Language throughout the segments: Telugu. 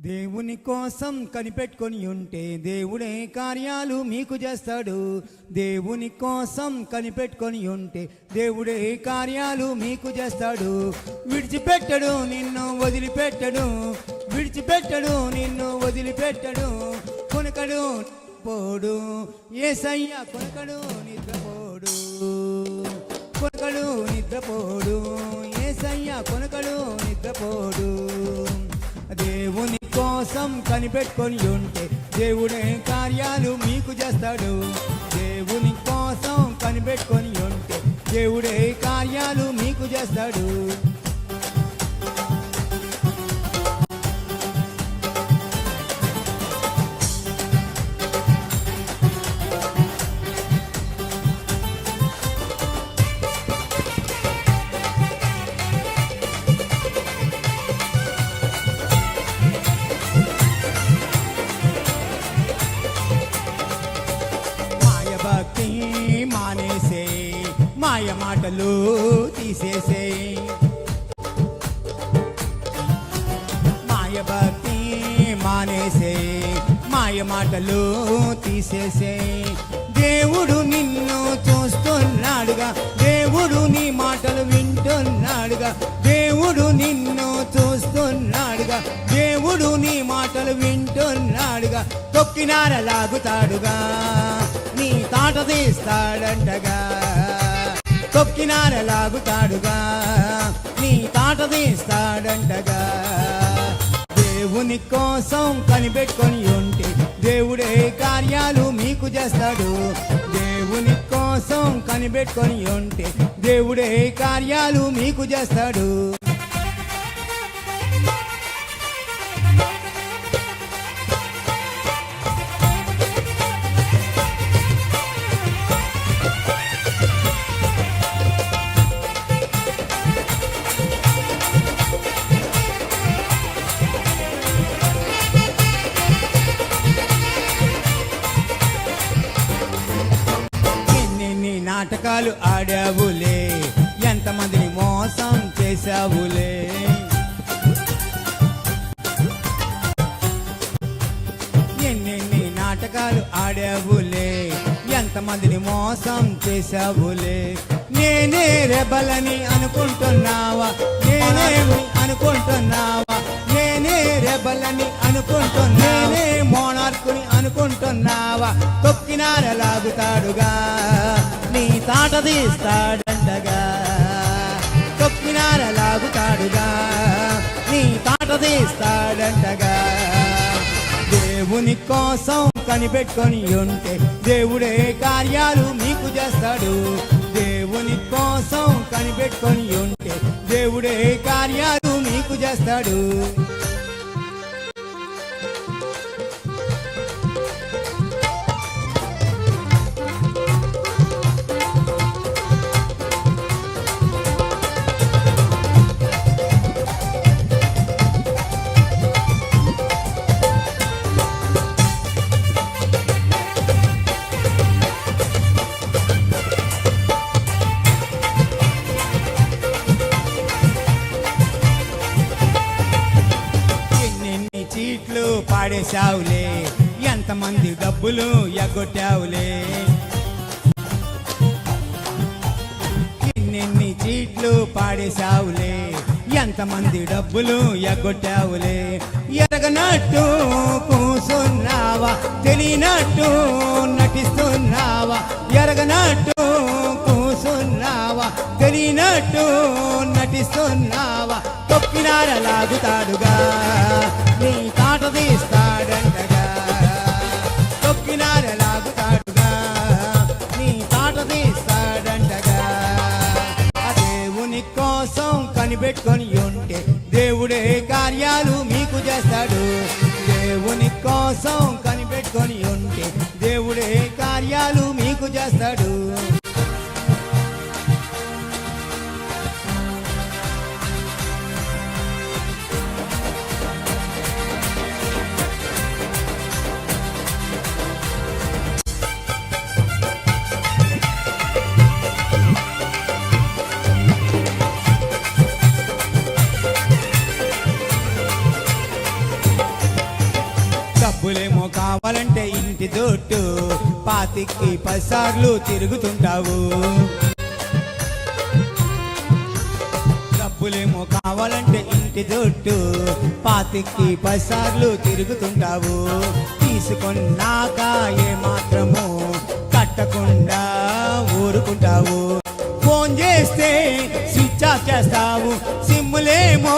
దేవుని కోసం కనిపెట్టుకొని ఉంటే దేవుడే కార్యాలు మీకు చేస్తాడు. దేవుని కోసం కనిపెట్టుకొని ఉంటే దేవుడే కార్యాలు మీకు చేస్తాడు. విడిచిపెట్టడు నిన్ను వదిలిపెట్టడు, విడిచిపెట్టడు నిన్ను వదిలిపెట్టడు. కొనకడు పోడు యేసయ్య, కొనకడు నిద్రపోడు, కొనకడు నిద్రపోడు యేసయ్య, కొనకడు నిద్రపోడు. దేవుని కోసం కనిపెట్టుకొని ఉంటే దేవుడే కార్యాలు మీకు చేస్తాడు. దేవుని కోసం కనిపెట్టుకొని ఉంటే దేవుడే కార్యాలు మీకు చేస్తాడు. మానేసే మాయ మాటలు తీసేసే, మాయ భక్తి మానేసే మాయ మాటలు తీసేసే. దేవుడు నిన్ను చూస్తున్నాడుగా, దేవుడు నీ మాటలు వింటున్నాడుగా, దేవుడు నిన్ను చూస్తున్నాడుగా, దేవుడు నీ మాటలు వింటున్నాడుగా. తొక్కినార లాగుతాడుగా, నీ తాట తీస్తాడంటగా, తొక్కినార లాగుతాడుగా, నీ తాట తీస్తాడంటగా. దేవుని కోసం కనిపెట్టుకొని ఉంటే దేవుడే కార్యాలు మీకు చేస్తాడు. దేవుని కోసం కనిపెట్టుకొని ఉంటే దేవుడే కార్యాలు మీకు చేస్తాడు. నాటకాలు ఆడావులే, ఎంతమందిని మోసం చేశావులే, ఎన్నెన్ని నాటకాలు ఆడావులే, ఎంతమందిని మోసం చేశావులే. నేనే రెబలని అనుకుంటున్నావా, నేనేమి అనుకుంటున్నావా, నేనే రెబలని అనుకుంటున్నా, నేనే మోనార్కుని అనుకుంటున్నావా. తొక్కినార లాగుతాడుగా, నీ తాట తీస్తాడంటగా, తొక్కినార లాగుతాడుగా, నీ తాట తీస్తాడంటగా. దేవుని కోసం కనిపెట్టుకొని ఉంటే దేవుడే కార్యాలు మీకు చేస్తాడు. దేవుని కోసం కనిపెట్టుకొని ఉంటే దేవుడే కార్యాలు మీకు చేస్తాడు. చీట్లు పాడేశావులే, ఎంతమంది డబ్బులు ఎగ్గొట్టావులే, ఎన్నెన్ని చీట్లు పాడేశావులే, ఎంతమంది డబ్బులు ఎగ్గొట్టావులే. ఎరగనట్టు కూసున్నావా, తెలియనట్టు నటిస్తున్నావా, ఎరగనట్టు కూసున్నావా, తెలియనట్టు నటిస్తున్నావా. తొక్కినార లాగుతాడుగా, నీ తాట తీస్తాడంటగా, తొక్కినార లాగుతాడుగా, నీ తాట తీస్తాడంటగా. దేవుని కోసం కనిపెట్టుకొని ఉంటే దేవుడే కార్యాలు మీకు చేస్తాడు. దేవుని కోసం కనిపెట్టుకొని ఉంటే దేవుడే కార్యాలు మీకు చేస్తాడు. డబ్బులేమో కావాలంటే ఇంటి చుట్టూ 25-10 సార్లు తిరుగుతుంటావు. డబ్బులేమో కావాలంటే ఇంటి చుట్టూ 25-10 సార్లు తిరుగుతుంటావు. తీసుకున్నాక ఏమాత్రము కట్టకుండా ఊరుకుంటావు. ఫోన్ చేస్తే స్విచ్ ఆఫ్ చేస్తావు, సిమ్ములేమో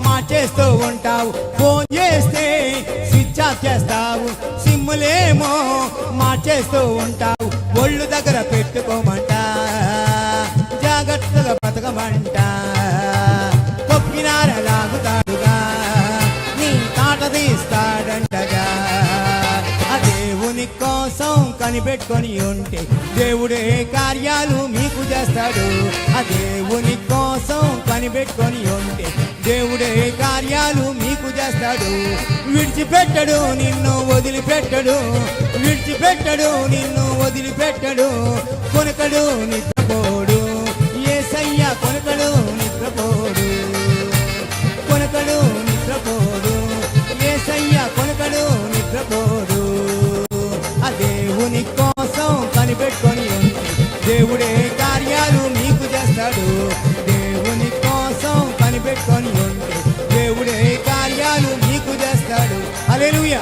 మార్చేస్తూ ఉంటావు. ఫోన్ చేస్తే స్విచ్ ఆఫ్ చేస్తావు, సిమ్ములేమో మార్చేస్తూ ఉంటావు. ఒళ్ళు దగ్గర పెట్టుకోమంట, జాగ్రత్తగా బతకమంట. కొక్కినార లాగుతాడుగా, నీ తాట తీస్తాడంటగా. ఆ దేవుని కోసం కనిపెట్టుకొని ఉంటే దేవుడే కార్యాలు మీకు చేస్తాడు. ఆ దేవుని కోసం కనిపెట్టుకొని ఉంటే దేవుడే కార్యాలు మీకు చేస్తాడు. విడిచిపెట్టడు, నిన్ను వదిలిపెట్టడు. విడిచిపెట్టడు, నిన్ను వదిలిపెట్టడు. కొనకడు, నిద్రపోడు. యేసయ్య కొనకడు, నిద్రపోడు. కొనకడు, నిద్రపోడు. యేసయ్య కొనకడు, నిద్రపోడు. ఆ దేవుని కోసం కనిపెట్టుకొని ఉంటే దేవుడే కార్యాలు మీకు చేస్తాడు. దేవుని కోసం కనిపెట్టుకొని ఉంటే దేవుడే కార్యాలు మీకు చేస్తాడు. హల్లెలూయా.